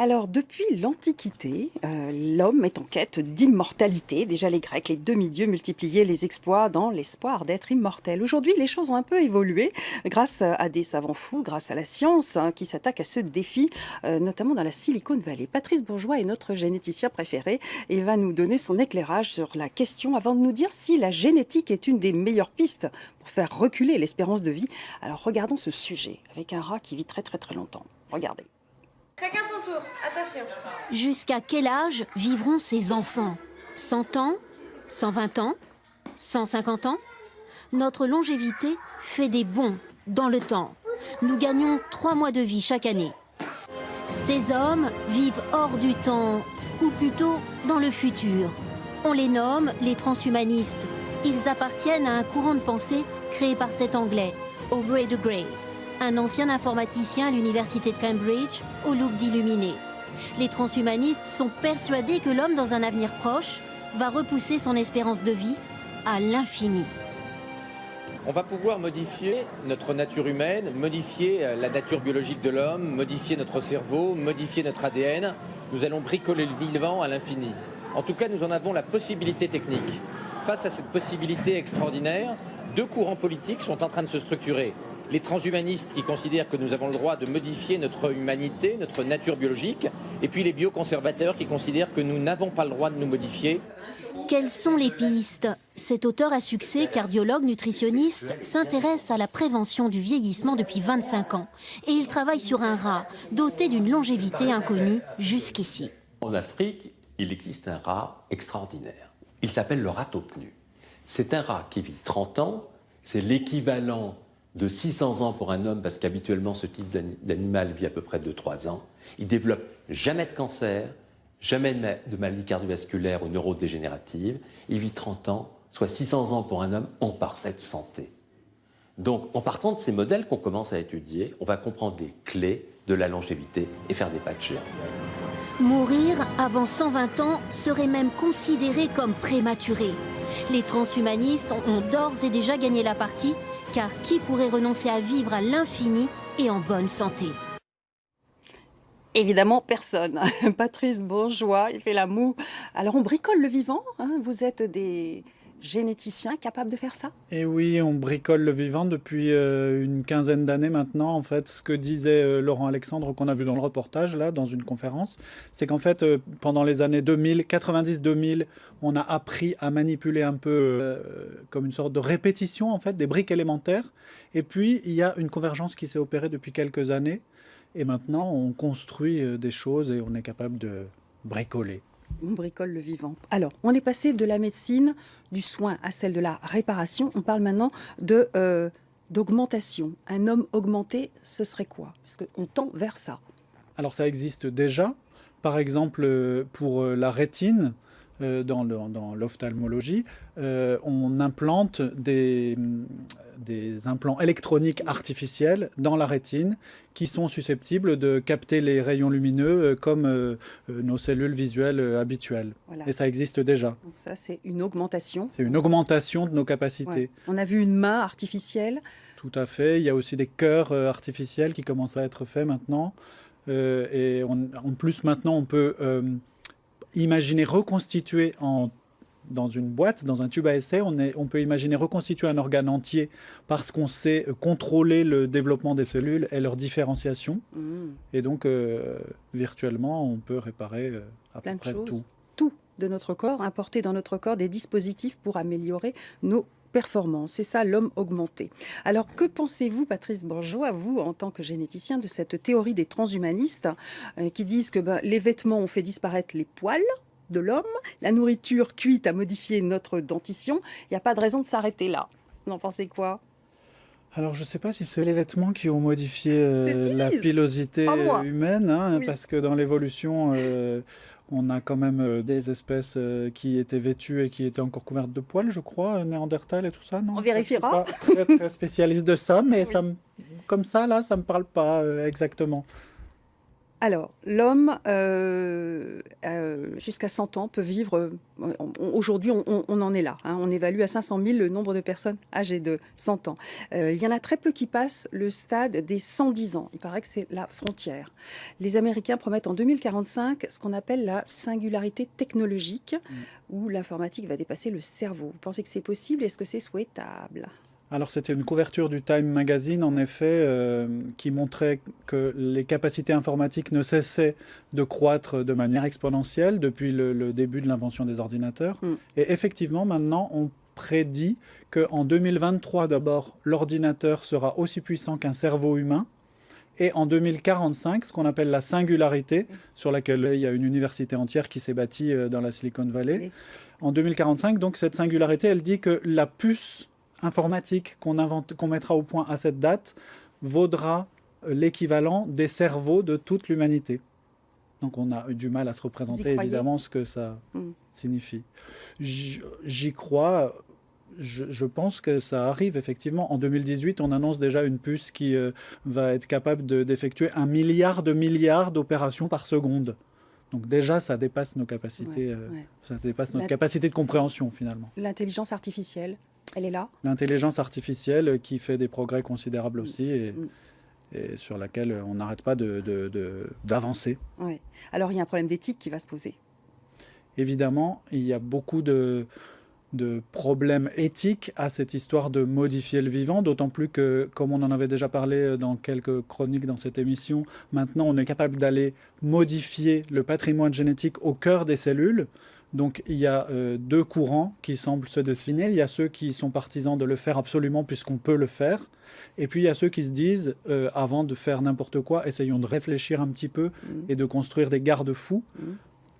Alors, depuis l'Antiquité, l'homme est en quête d'immortalité. Déjà, les Grecs, les demi-dieux multipliaient les exploits dans l'espoir d'être immortels. Aujourd'hui, les choses ont un peu évolué grâce à des savants fous, grâce à la science qui s'attaque à ce défi, notamment dans la Silicon Valley. Patrice Bourgeois est notre généticien préféré et il va nous donner son éclairage sur la question avant de nous dire si la génétique est une des meilleures pistes pour faire reculer l'espérance de vie. Alors, regardons ce sujet avec un rat qui vit très très très longtemps. Regardez. Chacun son tour, attention. Jusqu'à quel âge vivront ces enfants? 100 ans? 120 ans? 150 ans? Notre longévité fait des bonds dans le temps. Nous gagnons 3 mois de vie chaque année. Ces hommes vivent hors du temps, ou plutôt dans le futur. On les nomme les transhumanistes. Ils appartiennent à un courant de pensée créé par cet Anglais, Aubrey de Grey, un ancien informaticien à l'université de Cambridge, au look d'illuminé. Les transhumanistes sont persuadés que l'homme, dans un avenir proche, va repousser son espérance de vie à l'infini. On va pouvoir modifier notre nature humaine, modifier la nature biologique de l'homme, modifier notre cerveau, modifier notre ADN. Nous allons bricoler le vivant à l'infini. En tout cas, nous en avons la possibilité technique. Face à cette possibilité extraordinaire, deux courants politiques sont en train de se structurer. Les transhumanistes qui considèrent que nous avons le droit de modifier notre humanité, notre nature biologique, et puis les bioconservateurs qui considèrent que nous n'avons pas le droit de nous modifier. Quelles sont les pistes? Cet auteur à succès, cardiologue, nutritionniste, s'intéresse à la prévention du vieillissement depuis 25 ans. Et il travaille sur un rat doté d'une longévité inconnue jusqu'ici. En Afrique, il existe un rat extraordinaire. Il s'appelle le rat taupenu. C'est un rat qui vit 30 ans, c'est l'équivalent de 600 ans pour un homme, parce qu'habituellement, ce type d'animal vit à peu près 2-3 ans. Il développe jamais de cancer, jamais de maladie cardiovasculaire ou neurodégénérative. Il vit 30 ans, soit 600 ans pour un homme en parfaite santé. Donc, en partant de ces modèles qu'on commence à étudier, on va comprendre les clés de la longévité et faire des pas de géant. Mourir avant 120 ans serait même considéré comme prématuré. Les transhumanistes ont d'ores et déjà gagné la partie, car qui pourrait renoncer à vivre à l'infini et en bonne santé? Évidemment, personne. Patrice Bourgeois, il fait la moue. Alors, on bricole le vivant, hein. Vous êtes des généticiens capables de faire ça? Et oui, on bricole le vivant depuis une quinzaine d'années maintenant. En fait, ce que disait Laurent Alexandre, qu'on a vu dans le reportage, là, dans une conférence, c'est qu'en fait, pendant les années 2000, 90-2000, on a appris à manipuler un peu comme une sorte de répétition, en fait, des briques élémentaires. Et puis, il y a une convergence qui s'est opérée depuis quelques années. Et maintenant, on construit des choses et on est capable de bricoler. On bricole le vivant. Alors, on est passé de la médecine, du soin à celle de la réparation. On parle maintenant d'augmentation. Un homme augmenté, ce serait quoi? Parce qu'on tend vers ça. Alors, ça existe déjà. Par exemple, pour la rétine, dans l'ophtalmologie, on implante des implants électroniques artificiels dans la rétine qui sont susceptibles de capter les rayons lumineux comme nos cellules visuelles habituelles. Voilà. Et ça existe déjà. Donc ça, c'est une augmentation. C'est une augmentation de nos capacités. Ouais. On a vu une main artificielle. Tout à fait. Il y a aussi des cœurs artificiels qui commencent à être faits maintenant. Et en plus, maintenant, on peut imaginer reconstituer dans une boîte, dans un tube à essai, on peut imaginer reconstituer un organe entier parce qu'on sait contrôler le développement des cellules et leur différenciation. Et donc, virtuellement, on peut réparer à peu près tout. Tout de notre corps, importer dans notre corps des dispositifs pour améliorer nos performances. C'est ça, l'homme augmenté. Alors, que pensez-vous, Patrice Bourgeois, vous, en tant que généticien, de cette théorie des transhumanistes qui disent que les vêtements ont fait disparaître les poils de l'homme, la nourriture cuite a modifié notre dentition. Il n'y a pas de raison de s'arrêter là. Vous en pensez quoi? Alors, je ne sais pas si c'est les vêtements qui ont modifié la pilosité humaine, hein, oui. Parce que dans l'évolution, on a quand même des espèces qui étaient vêtues et qui étaient encore couvertes de poils, je crois, Néandertal et tout ça, non? On vérifiera. Je ne suis pas très spécialiste de ça, mais oui. Comme ça, là, ça ne me parle pas exactement. Alors, l'homme, jusqu'à 100 ans, peut vivre. Aujourd'hui, on en est là, hein. On évalue à 500 000 le nombre de personnes âgées de 100 ans. Il y en a très peu qui passent le stade des 110 ans. Il paraît que c'est la frontière. Les Américains promettent en 2045 ce qu'on appelle la singularité technologique, où l'informatique va dépasser le cerveau. Vous pensez que c'est possible? Est-ce que c'est souhaitable? Alors, c'était une couverture du Time Magazine, en effet, qui montrait que les capacités informatiques ne cessaient de croître de manière exponentielle depuis le début de l'invention des ordinateurs. Et effectivement, maintenant, on prédit qu'en 2023, d'abord, l'ordinateur sera aussi puissant qu'un cerveau humain. Et en 2045, ce qu'on appelle la singularité, sur laquelle il y a une université entière qui s'est bâtie dans la Silicon Valley. En 2045, donc, cette singularité, elle dit que la puce informatique qu'on mettra au point à cette date vaudra l'équivalent des cerveaux de toute l'humanité. Donc on a eu du mal à se représenter évidemment ce que ça signifie. J'y crois. Je pense que ça arrive effectivement. En 2018, on annonce déjà une puce qui va être capable d'effectuer 1 milliard d'opérations par seconde. Donc déjà, ça dépasse nos capacités, ça dépasse notre capacité de compréhension finalement. L'intelligence artificielle, elle est là. L'intelligence artificielle qui fait des progrès considérables aussi et sur laquelle on n'arrête pas d'avancer. Ouais. Alors il y a un problème d'éthique qui va se poser. Évidemment, il y a beaucoup de problèmes éthiques à cette histoire de modifier le vivant, d'autant plus que, comme on en avait déjà parlé dans quelques chroniques dans cette émission, maintenant on est capable d'aller modifier le patrimoine génétique au cœur des cellules. Donc il y a deux courants qui semblent se dessiner. Il y a ceux qui sont partisans de le faire absolument puisqu'on peut le faire. Et puis il y a ceux qui se disent, avant de faire n'importe quoi, essayons de réfléchir un petit peu et de construire des garde-fous.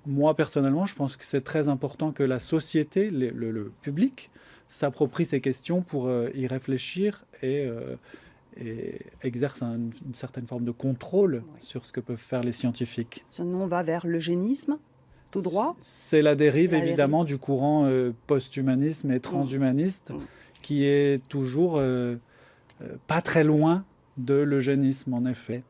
Moi, personnellement, je pense que c'est très important que la société, le public, s'approprie ces questions pour y réfléchir et exerce une certaine forme de contrôle sur ce que peuvent faire les scientifiques. Sinon, on va vers l'eugénisme, tout droit. C'est la dérive, évidemment, du courant post-humanisme et transhumaniste, qui est toujours pas très loin de l'eugénisme, en effet.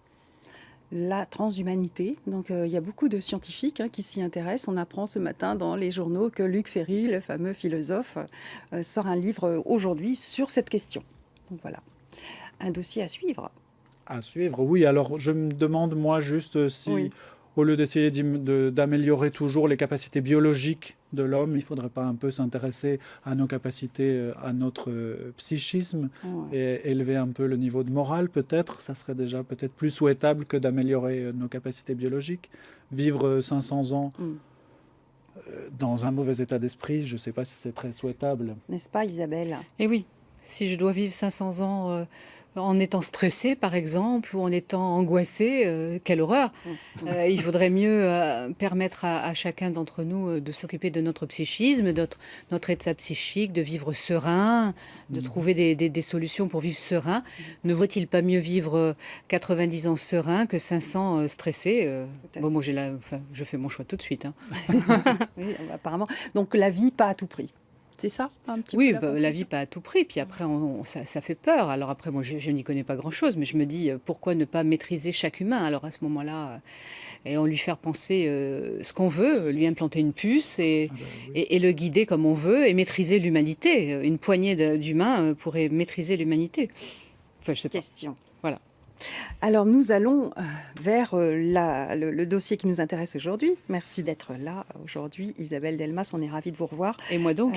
La transhumanité. Donc, il y a beaucoup de scientifiques qui s'y intéressent. On apprend ce matin dans les journaux que Luc Ferry, le fameux philosophe, sort un livre aujourd'hui sur cette question. Donc voilà, un dossier à suivre. À suivre, oui. Alors, je me demande, moi, juste si, au lieu d'essayer d'améliorer toujours les capacités biologiques de l'homme, il ne faudrait pas un peu s'intéresser à nos capacités, à notre psychisme et élever un peu le niveau de morale, peut-être. Ça serait déjà peut-être plus souhaitable que d'améliorer nos capacités biologiques. Vivre 500 ans dans un mauvais état d'esprit, je ne sais pas si c'est très souhaitable. N'est-ce pas, Isabelle? Eh oui, si je dois vivre 500 ans en étant stressé, par exemple, ou en étant angoissé, quelle horreur. Il faudrait mieux permettre à chacun d'entre nous de s'occuper de notre psychisme, de notre état psychique, de vivre serein, de trouver des solutions pour vivre serein. Ne vaut-il pas mieux vivre 90 ans serein que 500 stressés? Bon, moi, je fais mon choix tout de suite. Oui, apparemment. Donc la vie, pas à tout prix. C'est ça, un petit oui, peu la vie pas à tout prix. Puis après, ça fait peur. Alors après, moi, je n'y connais pas grand-chose, mais je me dis, pourquoi ne pas maîtriser chaque humain? Alors à ce moment-là, et on lui faire penser ce qu'on veut, lui implanter une puce et le guider comme on veut et maîtriser l'humanité. Une poignée d'humains pourrait maîtriser l'humanité. Enfin, je sais pas. Question. Voilà. Alors nous allons vers le dossier qui nous intéresse aujourd'hui. Merci d'être là aujourd'hui, Isabelle Delmas, on est ravis de vous revoir. Et moi donc